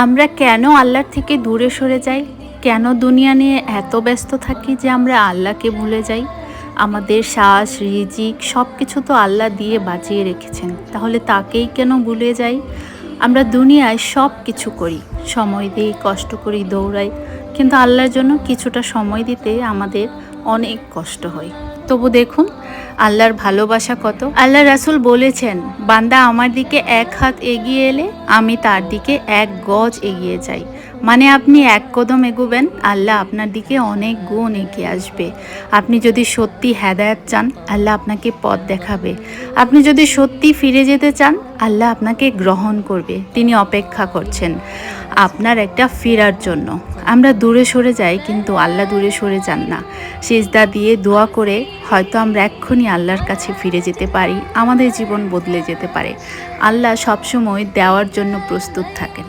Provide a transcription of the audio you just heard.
আমরা কেন আল্লাহর থেকে দূরে সরে যাই? কেন দুনিয়া নিয়ে এত ব্যস্ত থাকি যে আমরা আল্লাহকে ভুলে যাই? আমাদের শ্বাস, রিজিক সব কিছু তো আল্লাহ দিয়ে বাঁচিয়ে রেখেছেন। তাহলে তাকেই কেন ভুলে যাই? আমরা দুনিয়ায় সব কিছু করি, সময় দিই, কষ্ট করি, দৌড়াই, কিন্তু আল্লাহর জন্য কিছুটা সময় দিতে আমাদের অনেক কষ্ট হয়। তবু দেখুন আল্লাহর ভালোবাসা কত। আল্লাহ রাসূল বলেছেন, বান্দা আমার দিকে এক হাত এগিয়ে এলে আমি তার দিকে এক গজ এগিয়ে যাই। মানে আপনি এক কদম এগোবেন, আল্লাহ আপনার দিকে অনেক গুণ এগিয়ে আসবে। আপনি যদি সত্যি হেদায়েত চান, আল্লাহ আপনাকে পথ দেখাবে। আপনি যদি সত্যি ফিরে যেতে চান, আল্লাহ আপনাকে গ্রহণ করবে। তিনি অপেক্ষা করছেন আপনার একটা ফেরার জন্য। আমরা দূরে সরে যাই, কিন্তু আল্লাহ দূরে সরে যান না। সিজদা দিয়ে দোয়া করে হয়তো আমরা এক্ষুনি আল্লাহর কাছে ফিরে যেতে পারি, আমাদের জীবন বদলে যেতে পারে। আল্লাহ সবসময় দেওয়ার জন্য প্রস্তুত থাকেন।